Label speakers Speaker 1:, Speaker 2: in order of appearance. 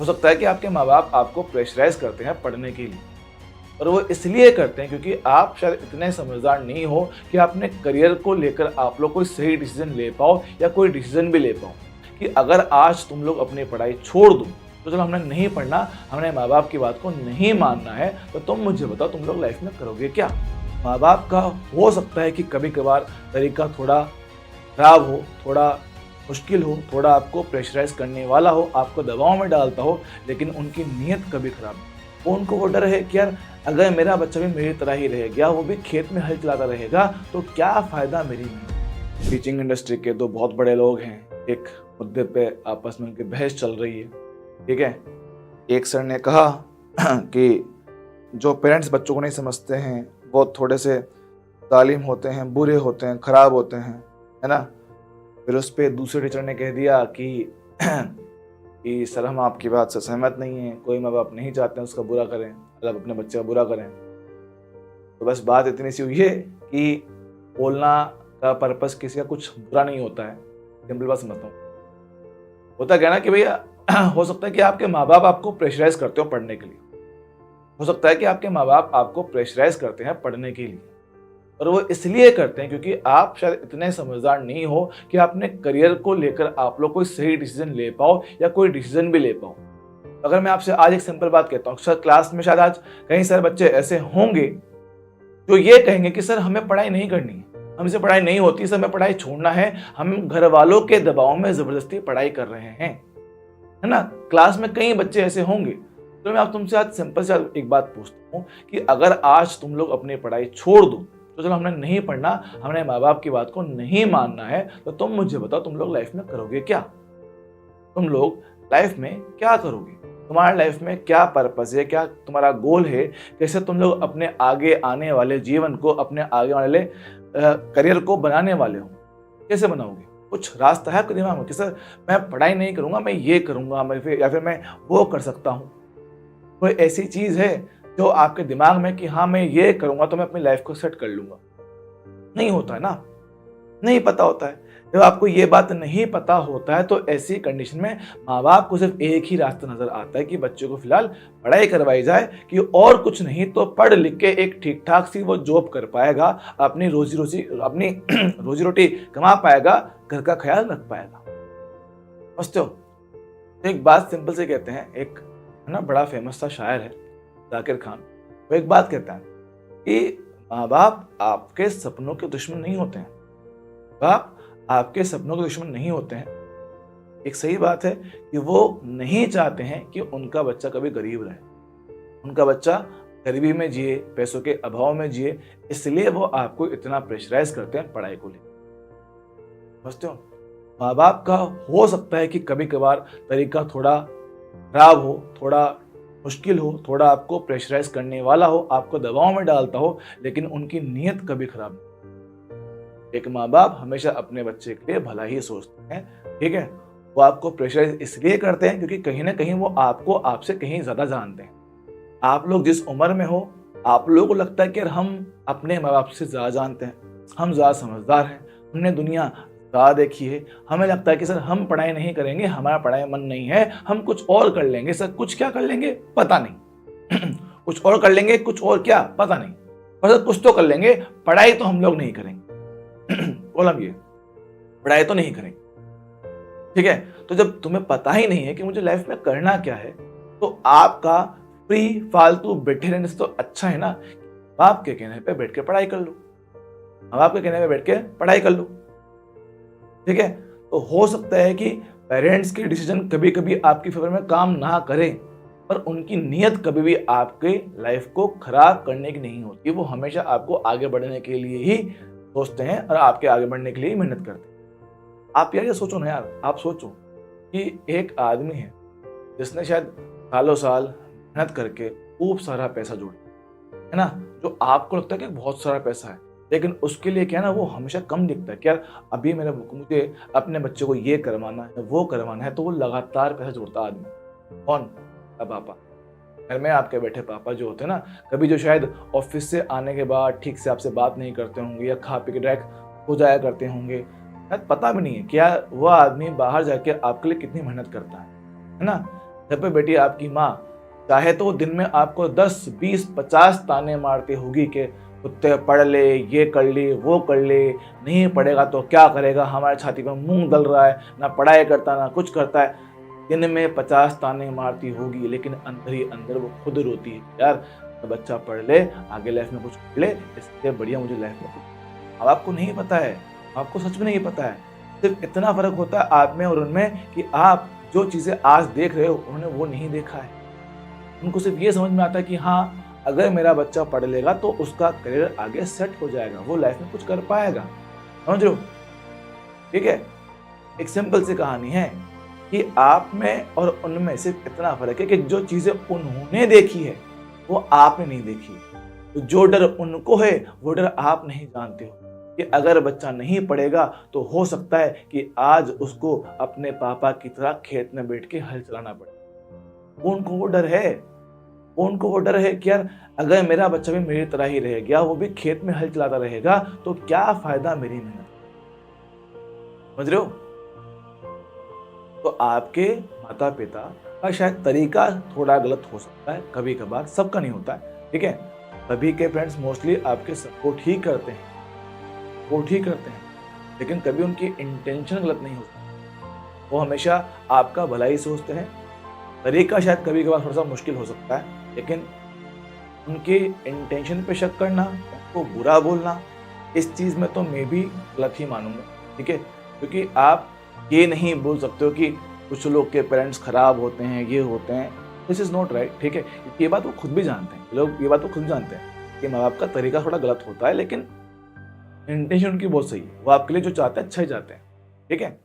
Speaker 1: हो सकता है कि आपके माँ बाप आपको प्रेशराइज करते हैं पढ़ने के लिए, और वो इसलिए करते हैं क्योंकि आप शायद इतने समझदार नहीं हो कि अपने करियर को लेकर आप लोग कोई सही डिसीजन ले पाओ या कोई डिसीजन भी ले पाओ कि अगर आज तुम लोग अपनी पढ़ाई छोड़ दो तो चलो हमने नहीं पढ़ना, हमने माँ बाप की बात को नहीं मानना है, तो तुम मुझे बताओ तुम लोग लाइफ में करोगे क्या। माँ बाप का हो सकता है कि कभी कभार तरीका थोड़ा खराब हो, थोड़ा मुश्किल हो, थोड़ा आपको प्रेशराइज करने वाला हो, आपको दबाव में डालता हो, लेकिन उनकी नीयत कभी खराब नहीं। उनको वो डर है कि यार अगर मेरा बच्चा भी मेरी तरह ही रह गया, वो भी खेत में हल चलाता रहेगा तो क्या फ़ायदा मेरी में। टीचिंग इंडस्ट्री के दो बहुत बड़े लोग हैं, एक मुद्दे पे आपस में उनकी बहस चल रही है, ठीक है। एक सर ने कहा कि जो पेरेंट्स बच्चों को नहीं समझते हैं वो थोड़े से जालिम होते हैं, बुरे होते हैं, खराब होते हैं, है ना। फिर उस पर दूसरे टीचर ने कह दिया कि सर हम आपकी बात से सहमत नहीं हैं, कोई माँ बाप नहीं चाहते हैं उसका बुरा करें, मतलब अपने बच्चे का बुरा करें। तो बस बात इतनी सी हुई है कि बोलना का पर्पस किसी का कुछ बुरा नहीं होता है, सिंपल बात समझता हूँ। होता क्या ना कि भैया हो सकता है कि आपके माँ बाप आपको प्रेशराइज करते हो पढ़ने के लिए, हो सकता है कि आपके माँ बाप आपको प्रेशराइज करते हैं पढ़ने के लिए, और वो इसलिए करते हैं क्योंकि आप शायद इतने समझदार नहीं हो कि अपने करियर को लेकर आप लोग कोई सही डिसीजन ले पाओ या कोई डिसीजन भी ले पाओ। अगर मैं आपसे आज एक सिंपल बात कहता हूँ, सर क्लास में शायद आज कई सारे बच्चे ऐसे होंगे जो ये कहेंगे कि सर हमें पढ़ाई नहीं करनी है, हमसे पढ़ाई नहीं होती, सर हमें पढ़ाई छोड़ना है, हम घर वालों के दबाव में जबरदस्ती पढ़ाई कर रहे हैं, है ना। क्लास में कई बच्चे ऐसे होंगे। तो मैं आप तुमसे आज सिंपल से एक बात पूछता हूँ कि अगर आज तुम लोग अपनी पढ़ाई छोड़ दो तो चलो हमने नहीं पढ़ना, हमने माँ बाप की बात को नहीं मानना है, तो तुम मुझे बताओ तुम लोग लाइफ में करोगे क्या। तुम लोग लाइफ में क्या करोगे, तुम्हारे लाइफ में क्या पर्पस है, क्या तुम्हारा गोल है, कैसे तुम लोग अपने आगे आने वाले जीवन को, अपने आगे वाले करियर को बनाने वाले हो, कैसे बनाओगे। कुछ रास्ता है आपके दिमाग में कि सर मैं पढ़ाई नहीं करूंगा, मैं ये करूंगा, या फिर मैं वो कर सकता हूँ। कोई ऐसी चीज है जो आपके दिमाग में कि हाँ मैं ये करूंगा तो मैं अपनी लाइफ को सेट कर लूंगा। नहीं होता है ना, नहीं पता होता है। जब आपको ये बात नहीं पता होता है तो ऐसी कंडीशन में माँ बाप को सिर्फ एक ही रास्ता नजर आता है कि बच्चे को फिलहाल पढ़ाई करवाई जाए, कि और कुछ नहीं तो पढ़ लिख के एक ठीक ठाक सी वो जॉब कर पाएगा, अपनी अपनी रोजी रोटी कमा पाएगा, घर का ख्याल रख पाएगा। समझते हो। एक बात सिंपल से कहते हैं, एक है ना बड़ा फेमस सा शायर है जाकिर खान, वो एक बात कहता है कि माँ बाप आपके सपनों के दुश्मन नहीं होते हैं, बाप आपके सपनों के दुश्मन नहीं होते हैं। एक सही बात है कि वो नहीं चाहते हैं कि उनका बच्चा कभी गरीब रहे, उनका बच्चा गरीबी में जिए, पैसों के अभाव में जिए, इसलिए वो आपको इतना प्रेशराइज करते हैं पढ़ाई को लेकर। समझते हो। माँ बाप का हो सकता है कि कभी कभार तरीका थोड़ा खराब हो, थोड़ा मुश्किल हो, थोड़ा आपको प्रेशराइज करने वाला हो, आपको दबाव में डालता हो, लेकिन उनकी नीयत कभी खराब नहीं। एक माँ बाप हमेशा अपने बच्चे के लिए भला ही सोचते हैं, ठीक है। वो आपको प्रेशराइज इसलिए करते हैं क्योंकि कहीं ना कहीं वो आपको आपसे कहीं ज्यादा जानते हैं। आप लोग जिस उम्र में हो, आप लोगों को लगता है कि यार हम अपने माँ बाप से ज्यादा जानते हैं, हम ज्यादा समझदार हैं, हमने दुनिया ज़्यादा देखी है, हमें लगता है कि सर हम पढ़ाई नहीं करेंगे, हमारा पढ़ाई मन नहीं है, हम कुछ और कर लेंगे। सर कुछ क्या कर लेंगे पता नहीं कुछ और कर लेंगे, कुछ और क्या पता नहीं, पर सर कुछ तो कर लेंगे, पढ़ाई तो हम लोग नहीं करेंगे बोला ये पढ़ाई तो नहीं करेंगे, ठीक है। तो जब तुम्हें पता ही नहीं है कि मुझे लाइफ में करना क्या है, तो आपका फ्री फालतू बैठे रहने से तो अच्छा है ना बाप के कहने पे बैठ के पढ़ाई कर लो, बाप के कहने पे बैठ के पढ़ाई कर लो, ठीक है। तो हो सकता है कि पेरेंट्स के डिसीजन कभी कभी आपकी फेवर में काम ना करें, पर उनकी नीयत कभी भी आपके लाइफ को खराब करने की नहीं होती। वो हमेशा आपको आगे बढ़ने के लिए ही सोचते हैं और आपके आगे बढ़ने के लिए ही मेहनत करते हैं। आप यार ये सोचो ना यार, आप सोचो कि एक आदमी है जिसने शायद सालों साल मेहनत करके खूब सारा पैसा जोड़ा, है ना, जो आपको लगता है कि बहुत सारा पैसा है, लेकिन उसके लिए क्या है ना, वो हमेशा कम दिखता है कि यार अभी मुझे अपने बच्चे को ये करवाना है, वो करवाना है, तो वो लगातार पैसा जोड़ता आदमी। कौन? पापा। घर में आपके बैठे पापा जो होते हैं ना, कभी जो शायद ऑफिस से आने के बाद ठीक से आपसे बात नहीं करते होंगे या खा पी के डायरेक्ट हो जाया करते होंगे, शायद पता भी नहीं है क्या वो आदमी बाहर जाके आपके लिए कितनी मेहनत करता है ना। घर पे बैठी आपकी माँ चाहे तो दिन में आपको 10, 20, 50 ताने मारती होगी कि कुत्ते पढ़ ले, ये कर ले, वो कर ले, नहीं पढ़ेगा तो क्या करेगा, हमारे छाती पे मूंग दल रहा है, ना पढ़ाई करता ना कुछ करता है। दिन में 50 ताने मारती होगी, लेकिन अंदर ही अंदर वो खुद रोती है, यार बच्चा पढ़ ले, आगे लाइफ में कुछ कर ले, इससे बढ़िया मुझे लाइफ में कुछ। अब आपको नहीं पता है, आपको सच में नहीं पता है, सिर्फ इतना फर्क होता है आप में और उनमें कि आप जो चीज़ें आज देख रहे हो उन्होंने वो नहीं देखा है। उनको सिर्फ ये समझ में आता है कि हाँ, अगर मेरा बच्चा पढ़ लेगा तो उसका करियर आगे सेट हो जाएगा, वो लाइफ में कुछ कर पाएगा। समझ रहे हो? ठीक है, एक सिंपल सी कहानी है कि आप में और उनमें सिर्फ इतना फर्क है कि जो चीजें उन्होंने देखी है वो आपने नहीं देखी। तो जो डर उनको है वो डर आप नहीं जानते हो कि अगर बच्चा नहीं पढ़ेगा तो हो सकता है कि आज उसको अपने पापा की तरह खेत में बैठ के हल चलाना पड़े। उनको वो डर है, उनको वो डर है कि यार अगर मेरा बच्चा भी मेरी तरह ही रह गया, वो भी खेत में हल चलाता रहेगा, तो क्या फायदा मेरी मेहनत। समझ रहे हो? तो आपके माता पिता का शायद तरीका थोड़ा गलत हो सकता है कभी कभार, सबका नहीं होता है, ठीक है। सभी के पेरेंट्स मोस्टली आपके सपोर्ट ही करते हैं, लेकिन कभी उनकी इंटेंशन गलत नहीं होती। वो हमेशा आपका भला ही सोचते हैं। तरीका शायद कभी कभार थोड़ा सा मुश्किल हो सकता है, लेकिन उनके इंटेंशन पे शक करना, उनको बुरा बोलना, इस चीज़ में तो मैं भी गलत ही मानूंगा, ठीक है। क्योंकि आप ये नहीं बोल सकते हो कि कुछ लोग के पेरेंट्स खराब होते हैं, ये होते हैं, दिस इज़ नॉट राइट, ठीक है। ये बात वो खुद भी जानते हैं, लोग ये बात वो खुद जानते हैं कि माँ बाप का तरीका थोड़ा गलत होता है, लेकिन इंटेंशन उनकी बहुत सही है, वो आपके लिए जो चाहते हैं अच्छा ही चाहते हैं, ठीक है।